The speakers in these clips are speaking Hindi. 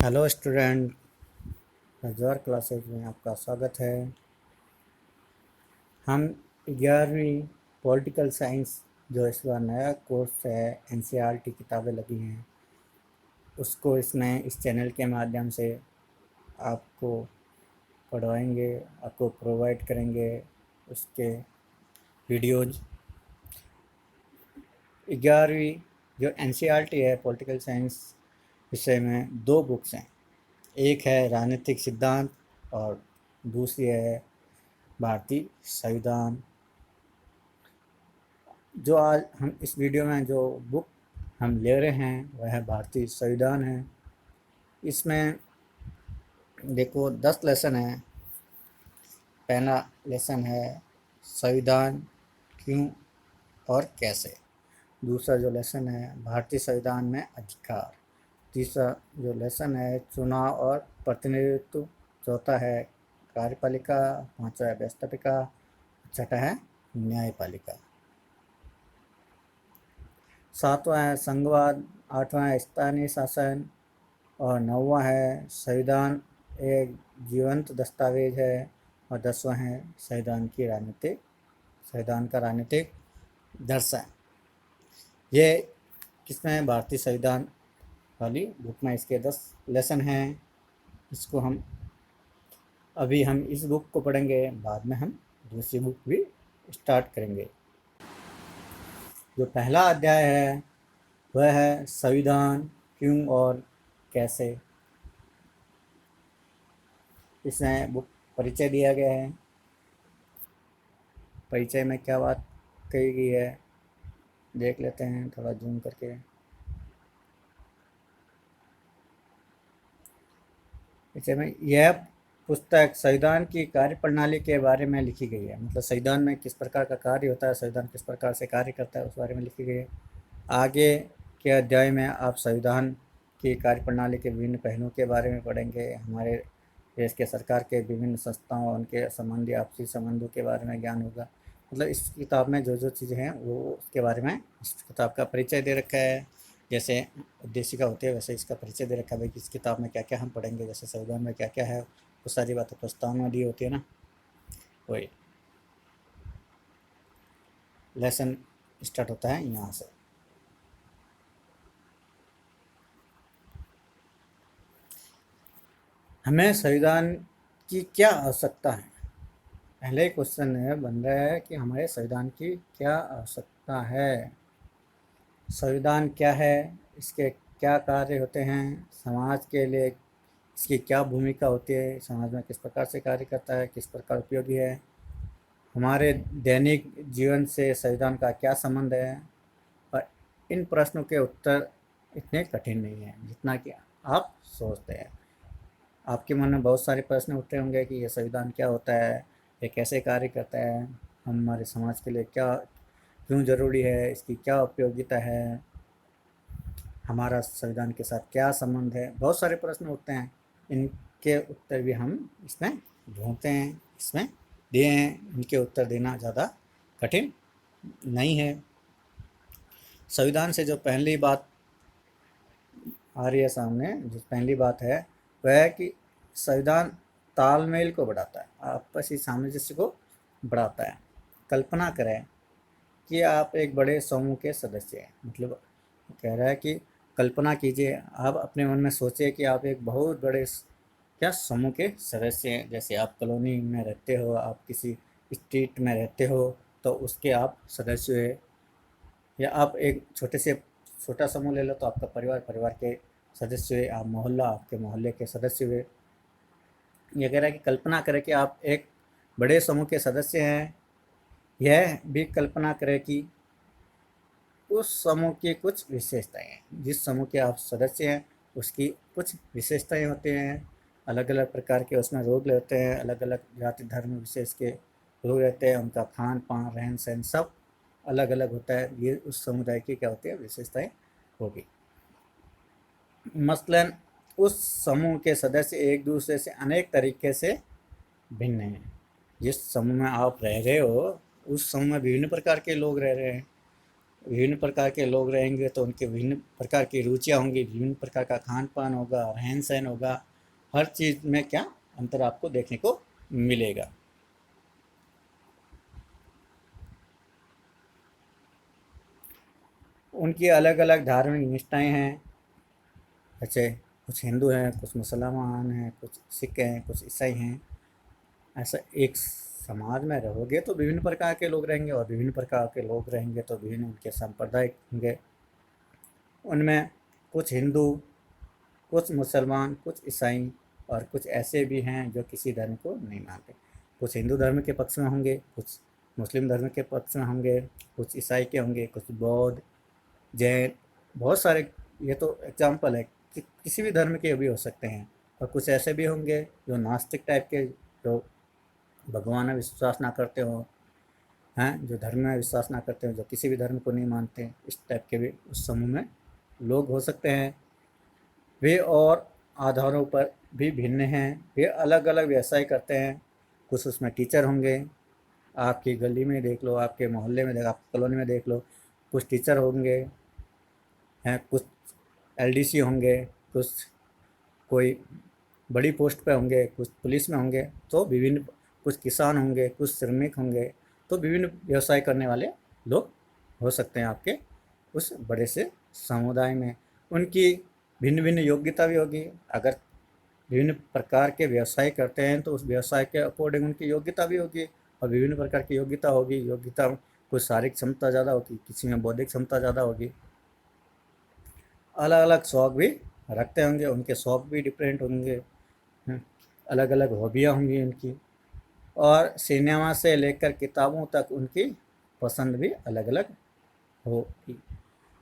हेलो स्टूडेंट, हज़ार क्लासेज में आपका स्वागत है। हम 11वीं पॉलिटिकल साइंस जो इस बार नया कोर्स है, एनसीईआरटी किताबें लगी हैं, उसको इसमें इस चैनल के माध्यम से आपको पढ़वाएंगे, आपको प्रोवाइड करेंगे उसके वीडियोज। 11वीं जो एनसीईआरटी है पॉलिटिकल साइंस विषय में दो बुक्स हैं। एक है राजनीतिक सिद्धांत और दूसरी है भारतीय संविधान। जो आज हम इस वीडियो में जो बुक हम ले रहे हैं वह है भारतीय संविधान है। इसमें देखो 10 लेसन है। पहला लेसन है संविधान क्यों और कैसे। दूसरा जो लेसन है भारतीय संविधान में अधिकार। तीसरा जो लेसन है चुनाव और प्रतिनिधित्व। चौथा है कार्यपालिका। पांचवा है व्यवस्थापिका। छठा है न्यायपालिका। सातवां है संघवाद। आठवां है स्थानीय शासन और नौवां है संविधान एक जीवंत दस्तावेज है। और 10वां है संविधान का राजनीतिक दर्शन। ये किसमें भारतीय संविधान वाली बुक में इसके 10 लेसन हैं। इसको हम इस बुक को पढ़ेंगे, बाद में हम दूसरी बुक भी स्टार्ट करेंगे। जो पहला अध्याय है वह है संविधान क्यों और कैसे। इसमें बुक परिचय दिया गया है। परिचय में क्या बात कही गई है देख लेते हैं थोड़ा जूम करके। परिचय में यह पुस्तक संविधान की कार्यप्रणाली के बारे में लिखी गई है, मतलब संविधान में किस प्रकार का कार्य होता है, संविधान किस प्रकार से कार्य करता है, उस बारे में लिखी गई है। आगे के अध्याय में आप संविधान की कार्यप्रणाली के विभिन्न पहलुओं के बारे में पढ़ेंगे। हमारे देश के सरकार के विभिन्न संस्थाओं और उनके संबंधी आपसी संबंधों के बारे में ज्ञान होगा। मतलब इस किताब में जो जो चीज़ें हैं वो उसके बारे में इस किताब का परिचय दे रखा है। जैसे उद्देशिका होती है वैसे इसका परिचय दे रखा है भाई कि इस किताब में क्या क्या हम पढ़ेंगे। जैसे संविधान में क्या क्या है वो सारी बातें प्रस्तावना में दी होती है ना, वही लेसन स्टार्ट होता है यहाँ से। हमें संविधान की क्या आवश्यकता है। पहले क्वेश्चन है बन रहा है कि हमारे संविधान की क्या आवश्यकता है। संविधान क्या है, इसके क्या कार्य होते हैं, समाज के लिए इसकी क्या भूमिका होती है, समाज में किस प्रकार से कार्य करता है, किस प्रकार उपयोगी है, हमारे दैनिक जीवन से संविधान का क्या संबंध है। और इन प्रश्नों के उत्तर इतने कठिन नहीं हैं जितना कि आप सोचते हैं। आपके मन में बहुत सारे प्रश्न उठते होंगे कि ये संविधान क्या होता है, ये कैसे कार्य करता है, हमारे समाज के लिए क्या क्यों ज़रूरी है, इसकी क्या उपयोगिता है, हमारा संविधान के साथ क्या संबंध है। बहुत सारे प्रश्न उठते हैं, इनके उत्तर भी हम इसमें ढूंढते हैं, इसमें दिए हैं। इनके उत्तर देना ज़्यादा कठिन नहीं है। संविधान से जो पहली बात आ रही है सामने, जो पहली बात है वह है कि संविधान तालमेल को बढ़ाता है, आपसी सामंजस्य को बढ़ाता है। कल्पना करें कि आप एक बड़े समूह के सदस्य हैं, मतलब कह रहा है कि कल्पना कीजिए, आप अपने मन में सोचिए कि आप एक बहुत बड़े क्या समूह के सदस्य हैं। जैसे आप कॉलोनी में रहते हो, आप किसी स्ट्रीट में रहते हो तो उसके आप सदस्य हुए, या आप एक छोटा समूह ले लो तो आपका परिवार के सदस्य हुए, आप मोहल्ला आपके मोहल्ले के सदस्य हुए। ये कह रहा है कि कल्पना करें कि आप एक बड़े समूह के सदस्य हैं। यह भी कल्पना करें कि उस समूह की कुछ विशेषताएं हैं। जिस समूह के आप सदस्य हैं उसकी कुछ विशेषताएं होती हैं। अलग अलग प्रकार के उसमें लोग रहते हैं, अलग अलग जाति धर्म विशेष के लोग रहते हैं, उनका खान पान रहन सहन सब अलग अलग होता है। ये उस समुदाय की क्या होती है विशेषताएं होगी। मसलन उस समूह के सदस्य एक दूसरे से अनेक तरीके से भिन्न हैं। जिस समूह में आप रह रहे हो उस समूह में विभिन्न प्रकार के लोग रह रहे हैं। विभिन्न प्रकार के लोग रहेंगे तो उनके विभिन्न प्रकार की रुचियाँ होंगी, विभिन्न प्रकार का खान पान होगा, रहन सहन होगा, हर चीज़ में क्या अंतर आपको देखने को मिलेगा। उनकी अलग अलग धार्मिक निष्ठाएं हैं, जैसे कुछ हिंदू हैं, कुछ मुसलमान हैं, कुछ सिख हैं, कुछ ईसाई हैं। ऐसा एक समाज में रहोगे तो विभिन्न प्रकार के लोग रहेंगे, और विभिन्न प्रकार के लोग रहेंगे तो विभिन्न उनके संप्रदाय होंगे। उनमें कुछ हिंदू, कुछ मुसलमान, कुछ ईसाई, और कुछ ऐसे भी हैं जो किसी धर्म को नहीं मानते। कुछ हिंदू धर्म के पक्ष में होंगे, कुछ मुस्लिम धर्म के पक्ष में होंगे, कुछ ईसाई के होंगे, कुछ बौद्ध, जैन, बहुत सारे। ये तो एग्जाम्पल है कि किसी भी धर्म के भी हो सकते हैं। और कुछ ऐसे भी होंगे जो नास्तिक टाइप के, जो भगवान में विश्वास ना करते हो, हैं जो धर्म में विश्वास ना करते हो, जो किसी भी धर्म को नहीं मानते, इस टाइप के भी उस समूह में लोग हो सकते हैं। वे और आधारों पर भी भिन्न हैं, वे अलग अलग व्यवसाय करते हैं। कुछ उसमें टीचर होंगे, आपकी गली में देख लो, आपके मोहल्ले में देख, आपकी कॉलोनी में देख लो, कुछ टीचर होंगे हैं, कुछ एलडीसी होंगे, कुछ कोई बड़ी पोस्ट पे होंगे, कुछ पुलिस में होंगे, तो विभिन्न, कुछ किसान होंगे, कुछ श्रमिक होंगे, तो विभिन्न व्यवसाय करने वाले लोग हो सकते हैं आपके उस बड़े से समुदाय में। उनकी भिन्न भिन्न योग्यता भी होगी। अगर विभिन्न प्रकार के व्यवसाय करते हैं तो उस व्यवसाय के अकॉर्डिंग उनकी योग्यता भी होगी, और विभिन्न प्रकार की योग्यता होगी। योग्यता, कुछ शारीरिक क्षमता ज़्यादा होगी, किसी में बौद्धिक क्षमता ज़्यादा होगी। अलग अलग शौक भी रखते होंगे, उनके शौक भी डिफरेंट होंगे, अलग अलग हॉबियाँ होंगी उनकी। और सिनेमा से लेकर किताबों तक उनकी पसंद भी अलग अलग होगी,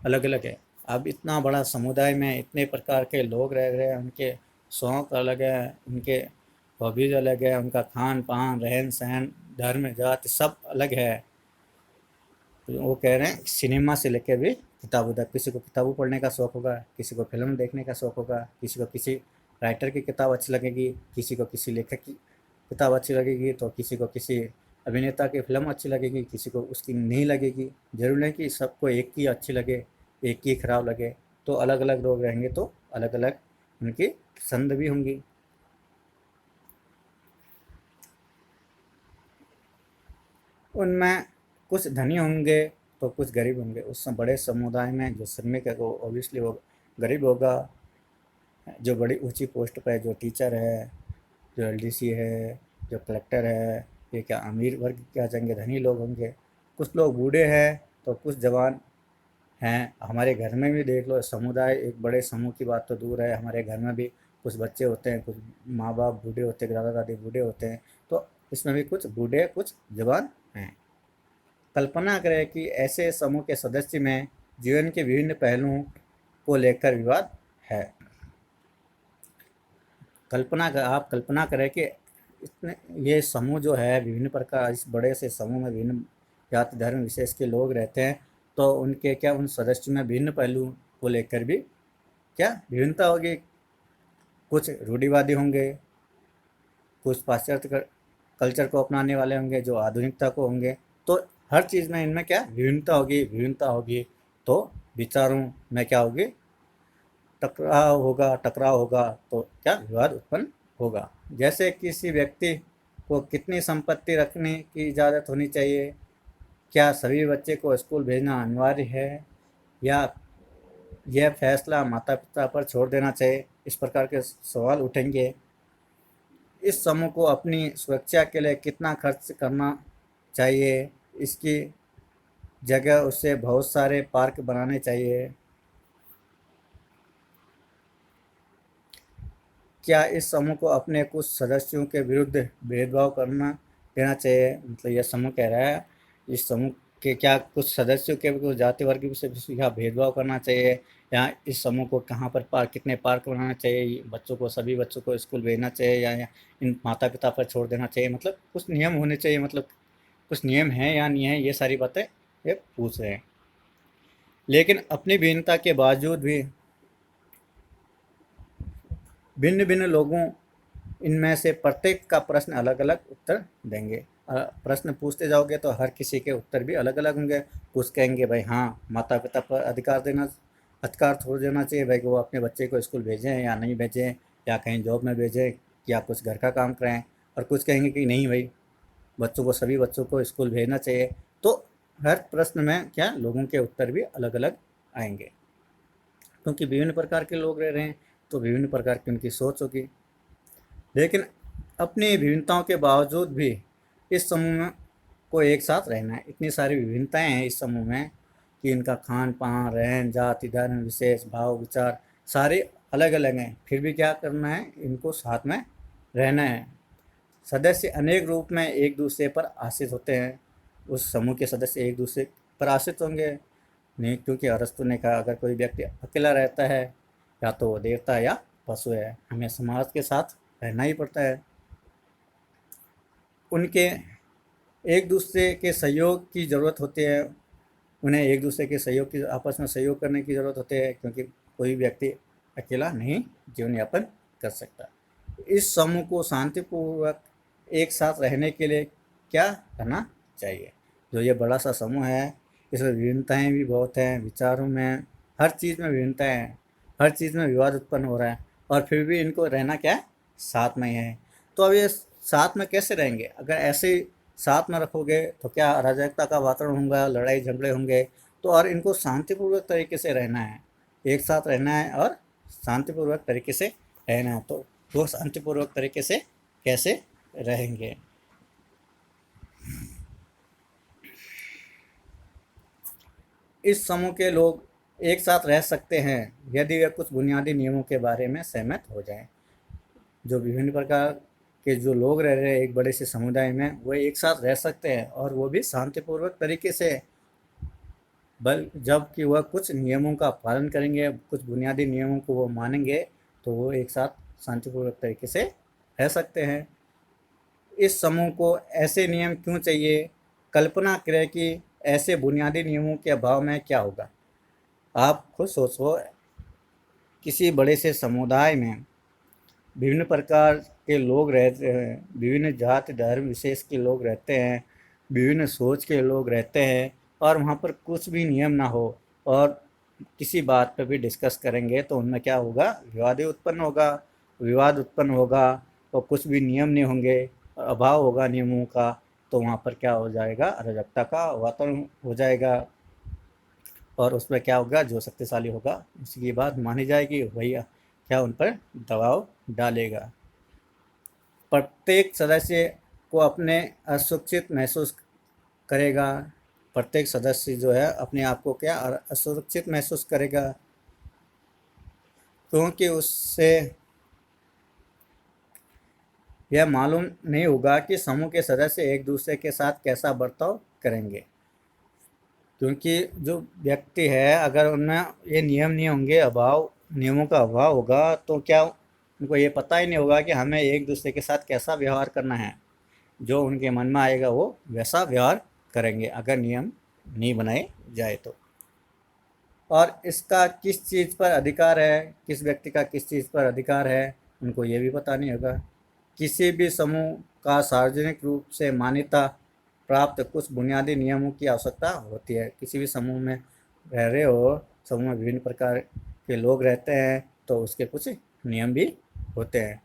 अलग अलग है। अब इतना बड़ा समुदाय में इतने प्रकार के लोग रह रहे हैं, उनके शौक अलग हैं, उनके हॉबीज़ अलग है, उनका खान पान, रहन सहन, धर्म, जाति सब अलग है। तो वो कह रहे हैं सिनेमा से लेकर भी किताबों तक, किसी को किताबें पढ़ने का शौक़ होगा, किसी को फिल्म देखने का शौक़ होगा, किसी को किसी राइटर की किताब अच्छी लगेगी, किसी को किसी लेखक की किताब अच्छी लगेगी, तो किसी को किसी अभिनेता की फिल्म अच्छी लगेगी, किसी को उसकी नहीं लगेगी। जरूर नहीं कि सबको एक की अच्छी लगे, एक की खराब लगे। तो अलग अलग लोग रहेंगे तो अलग अलग उनकी पसंद भी होंगी। उनमें कुछ धनी होंगे तो कुछ गरीब होंगे। उस बड़े समुदाय में जो श्रमिक है वो ऑब्वियसली वो गरीब होगा। जो बड़ी ऊंची पोस्ट पर है, जो टीचर है, जो एलडीसी है, जो कलेक्टर है, ये क्या अमीर वर्ग के आ जाएंगे, धनी लोग होंगे। कुछ लोग बूढ़े हैं तो कुछ जवान हैं। हमारे घर में भी देख लो, समुदाय एक बड़े समूह की बात तो दूर है, हमारे घर में भी कुछ बच्चे होते हैं, कुछ माँ बाप बूढ़े होते हैं, दादा दादी बूढ़े होते हैं, तो इसमें भी कुछ बूढ़े कुछ जवान हैं। कल्पना करें कि ऐसे समूह के सदस्य में जीवन के विभिन्न पहलुओं को लेकर विवाद है। आप कल्पना करें कि इतने ये समूह जो है विभिन्न प्रकार, इस बड़े से समूह में विभिन्न जाति धर्म विशेष के लोग रहते हैं, तो उनके क्या उन सदस्यों में भिन्न पहलुओं को लेकर भी क्या विभिन्नता होगी। कुछ रूढ़िवादी होंगे, कुछ पाश्चात्य कल्चर को अपनाने वाले होंगे, जो आधुनिकता को होंगे। तो हर चीज़ में इनमें क्या विभिन्नता होगी। तो विचारों में क्या होगी, टकराव होगा तो क्या विवाद उत्पन्न होगा। जैसे किसी व्यक्ति को कितनी संपत्ति रखने की इजाज़त होनी चाहिए, क्या सभी बच्चे को स्कूल भेजना अनिवार्य है, या यह फैसला माता पिता पर छोड़ देना चाहिए, इस प्रकार के सवाल उठेंगे। इस समूह को अपनी सुरक्षा के लिए कितना खर्च करना चाहिए, इसकी जगह उसे बहुत सारे पार्क बनाने चाहिए। क्या इस समूह को अपने कुछ सदस्यों के विरुद्ध भेदभाव करना देना चाहिए। मतलब यह समूह कह रहा है इस समूह के क्या कुछ सदस्यों के कुछ जाति वर्ग से क्या भेदभाव करना चाहिए, या इस समूह को कहाँ पर पार्क, कितने पार्क बनाना चाहिए, बच्चों को सभी बच्चों को स्कूल भेजना चाहिए, या इन माता पिता पर छोड़ देना चाहिए। मतलब कुछ नियम होने चाहिए, मतलब कुछ नियम हैं या नहीं है, ये सारी बातें ये पूछ रहे हैं। लेकिन अपनी भिन्नता के बावजूद भी भिन्न भिन्न लोगों इनमें से प्रत्येक का प्रश्न अलग अलग उत्तर देंगे। प्रश्न पूछते जाओगे तो हर किसी के उत्तर भी अलग अलग होंगे। कुछ कहेंगे भाई हाँ, माता पिता पर अधिकार छोड़ देना चाहिए भाई कि वो अपने बच्चे को स्कूल भेजें या नहीं भेजें, या कहीं जॉब में भेजें, या कुछ घर का काम कराएं। और कुछ कहेंगे कि नहीं भाई, सभी बच्चों को स्कूल भेजना चाहिए। तो हर प्रश्न में क्या लोगों के उत्तर भी अलग अलग आएंगे, क्योंकि विभिन्न प्रकार के लोग रह रहे हैं, तो विभिन्न प्रकार की उनकी सोच होगी। लेकिन अपनी विभिन्नताओं के बावजूद भी इस समूह में को एक साथ रहना है। इतनी सारी विभिन्नताएं हैं इस समूह में कि इनका खान पान, रहन, जाति, धर्म, विशेष भाव, विचार सारे अलग अलग हैं, फिर भी क्या करना है, इनको साथ में रहना है। सदस्य अनेक रूप में एक दूसरे पर आश्रित होते हैं। उस समूह के सदस्य एक दूसरे पर आश्रित होंगे नहीं, क्योंकि अरस्तु ने कहा अगर कोई व्यक्ति अकेला रहता है या तो वो देवता या पशु है। हमें समाज के साथ रहना ही पड़ता है। उनके एक दूसरे के सहयोग की ज़रूरत होती है। उन्हें एक दूसरे के सहयोग की, आपस में सहयोग करने की ज़रूरत होती है, क्योंकि कोई व्यक्ति अकेला नहीं जीवन यापन कर सकता। इस समूह को शांतिपूर्वक एक साथ रहने के लिए क्या करना चाहिए? जो ये बड़ा सा समूह है, इसमें विभिन्नताएं भी बहुत हैं, विचारों में, हर चीज़ में विभिन्नताएं हैं, हर चीज़ में विवाद उत्पन्न हो रहा है, और फिर भी इनको रहना क्या है, साथ में ही है। तो अब ये साथ में कैसे रहेंगे? अगर ऐसे ही साथ में रखोगे तो क्या अराजकता का वातावरण होगा, लड़ाई झगड़े होंगे। तो और इनको शांतिपूर्वक तरीके से रहना है, एक साथ रहना है और शांतिपूर्वक तरीके से रहना है। तो वो शांतिपूर्वक तरीके से कैसे रहेंगे? इस समूह के लोग एक साथ रह सकते हैं यदि वे कुछ बुनियादी नियमों के बारे में सहमत हो जाएं। जो विभिन्न प्रकार के जो लोग रह रहे हैं एक बड़े से समुदाय में, वो एक साथ रह सकते हैं और वो भी शांतिपूर्वक तरीके से। जबकि वह कुछ नियमों का पालन करेंगे, कुछ बुनियादी नियमों को वो मानेंगे, तो वो एक साथ शांतिपूर्वक तरीके से रह सकते हैं। इस समूह को ऐसे नियम क्यों चाहिए? कल्पना करें कि ऐसे बुनियादी नियमों के अभाव में क्या होगा। आप खुद सोचो, किसी बड़े से समुदाय में विभिन्न प्रकार के लोग रहते हैं, विभिन्न जाति धर्म विशेष के लोग रहते हैं, विभिन्न सोच के लोग रहते हैं, और वहाँ पर कुछ भी नियम ना हो और किसी बात पर भी डिस्कस करेंगे तो उनमें क्या होगा, विवाद उत्पन्न होगा, और कुछ भी नियम नहीं होंगे, अभाव होगा नियमों का। तो वहाँ पर क्या हो जाएगा, अराजकता का वातावरण हो जाएगा, और उसमें क्या होगा, जो शक्तिशाली होगा उसकी बात मानी जाएगी, वही क्या उन पर दबाव डालेगा। प्रत्येक सदस्य को अपने असुरक्षित महसूस करेगा। प्रत्येक सदस्य जो है अपने आप को क्या असुरक्षित महसूस करेगा, क्योंकि उससे यह मालूम नहीं होगा कि समूह के सदस्य एक दूसरे के साथ कैसा बर्ताव करेंगे। क्योंकि जो व्यक्ति है, अगर उनमें ये नियम नहीं होंगे, नियमों का अभाव होगा, तो क्या उनको ये पता ही नहीं होगा कि हमें एक दूसरे के साथ कैसा व्यवहार करना है। जो उनके मन में आएगा वो वैसा व्यवहार करेंगे, अगर नियम नहीं बनाए जाए तो। और इसका किस चीज़ पर अधिकार है, किस व्यक्ति का किस चीज़ पर अधिकार है, उनको ये भी पता नहीं होगा। किसी भी समूह का सार्वजनिक रूप से मान्यता प्राप्त कुछ बुनियादी नियमों की आवश्यकता होती है। किसी भी समूह में रह रहे हो, समूह में विभिन्न प्रकार के लोग रहते हैं, तो उसके कुछ नियम भी होते हैं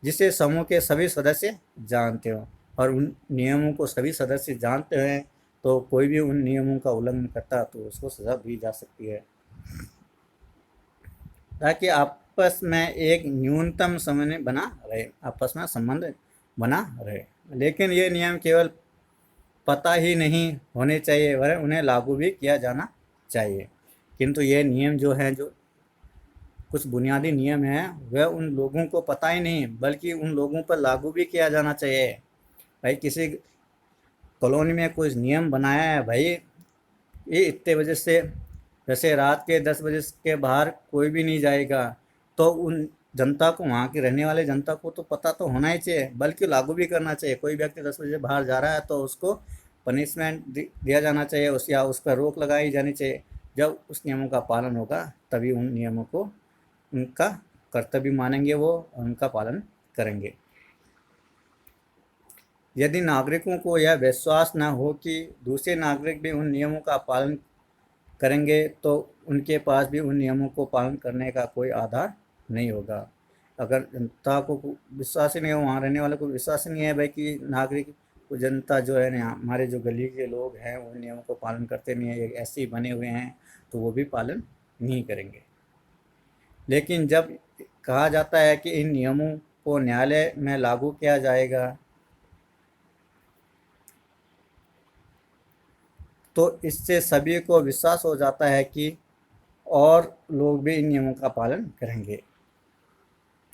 जिसे समूह के सभी सदस्य जानते हो, और उन नियमों को सभी सदस्य जानते हैं, तो कोई भी उन नियमों का उल्लंघन करता तो उसको सजा दी जा सकती है। ताकि आपस में एक न्यूनतम समन्वय बना रहे, आपस में संबंध बना रहे। लेकिन ये नियम केवल पता ही नहीं होने चाहिए, वरन उन्हें लागू भी किया जाना चाहिए। किंतु ये नियम जो हैं, जो कुछ बुनियादी नियम हैं, वह उन लोगों को पता ही नहीं, बल्कि उन लोगों पर लागू भी किया जाना चाहिए। भाई किसी कॉलोनी में कुछ नियम बनाया है, भाई ये इतने बजे से, जैसे रात के 10 बजे के बाहर कोई भी नहीं जाएगा, तो उन जनता को, वहाँ की रहने वाले जनता को तो पता तो होना ही चाहिए, बल्कि लागू भी करना चाहिए। कोई व्यक्ति 10 बजे बाहर जा रहा है तो उसको पनिशमेंट दिया जाना चाहिए, या उस पर रोक लगाई जानी चाहिए। जब उस नियमों का पालन होगा तभी उन नियमों को उनका कर्तव्य मानेंगे वो, और उनका पालन करेंगे। यदि नागरिकों को यह विश्वास न हो कि दूसरे नागरिक भी उन नियमों का पालन करेंगे, तो उनके पास भी उन नियमों को पालन करने का कोई आधार नहीं होगा। अगर जनता को विश्वास ही नहीं है, वहाँ रहने वालों को विश्वास ही नहीं है भाई कि नागरिक जनता जो है ना, हमारे जो गली के लोग हैं उन नियमों को पालन करते नहीं है, ये ऐसे ही बने हुए हैं, तो वो भी पालन नहीं करेंगे। लेकिन जब कहा जाता है कि इन नियमों को न्यायालय में लागू किया जाएगा, तो इससे सभी को विश्वास हो जाता है कि और लोग भी इन नियमों का पालन करेंगे।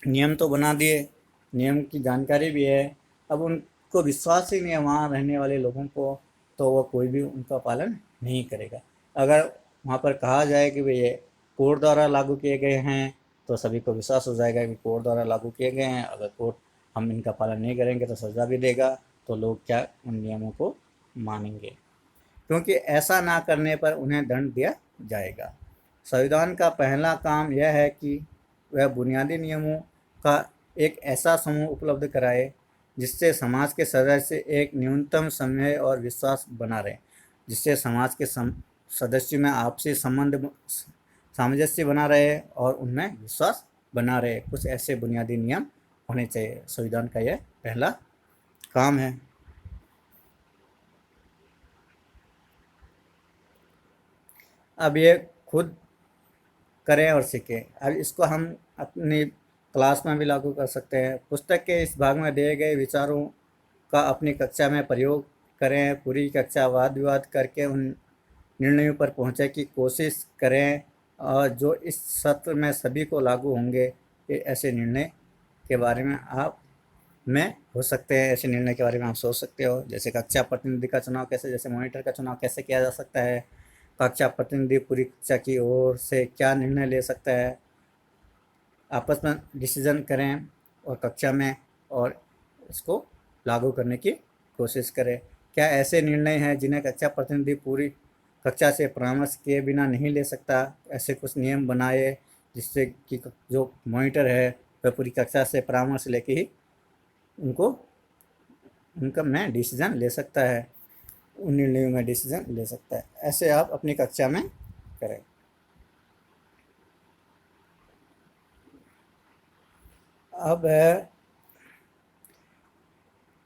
नियम तो बना दिए, नियम की जानकारी भी है, अब उनको विश्वास ही नहीं है वहाँ रहने वाले लोगों को, तो वो कोई भी उनका पालन नहीं करेगा। अगर वहाँ पर कहा जाए कि भाई ये कोर्ट द्वारा लागू किए गए हैं, तो सभी को विश्वास हो जाएगा कि कोर्ट द्वारा लागू किए गए हैं, अगर कोर्ट हम इनका पालन नहीं करेंगे तो सज़ा भी देगा, तो लोग क्या उन नियमों को मानेंगे, क्योंकि ऐसा ना करने पर उन्हें दंड दिया जाएगा। संविधान का पहला काम यह है कि वह बुनियादी नियमों का एक ऐसा समूह उपलब्ध कराए जिससे समाज के सदस्य एक न्यूनतम समन्वय और विश्वास बना रहे, जिससे समाज के सदस्यों में आपसी संबंध सामंजस्य बना रहे और उनमें विश्वास बना रहे। कुछ ऐसे बुनियादी नियम होने चाहिए, संविधान का यह पहला काम है। अब ये खुद करें और सीखें। अब इसको हम अपनी क्लास में भी लागू कर सकते हैं। पुस्तक के इस भाग में दिए गए विचारों का अपनी कक्षा में प्रयोग करें। पूरी कक्षा वाद विवाद करके उन निर्णयों पर पहुंचे की कोशिश करें और जो इस सत्र में सभी को लागू होंगे। ये ऐसे निर्णय के बारे में आप में हो सकते हैं, ऐसे निर्णय के बारे में आप सोच सकते हो, जैसे कक्षा प्रतिनिधि का चुनाव कैसे, जैसे मॉनिटर का चुनाव कैसे किया जा सकता है, कक्षा प्रतिनिधि पूरी कक्षा की ओर से क्या निर्णय ले सकता है, आपस में डिसीजन करें और कक्षा में, और इसको लागू करने की कोशिश करें। क्या ऐसे निर्णय हैं जिन्हें कक्षा प्रतिनिधि पूरी कक्षा से परामर्श किए बिना नहीं ले सकता? ऐसे कुछ नियम बनाए जिससे कि जो मॉनिटर है वह पूरी कक्षा से परामर्श लेके ही उनका में डिसीजन ले सकता है, उन निर्णयों में डिसीजन ले सकता है। ऐसे आप अपनी कक्षा में करें। अब है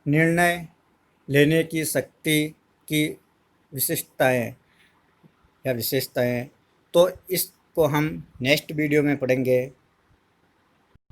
निर्णय लेने की शक्ति की विशिष्टताएं या विशेषताएं। तो इसको हम नेक्स्ट वीडियो में पढ़ेंगे।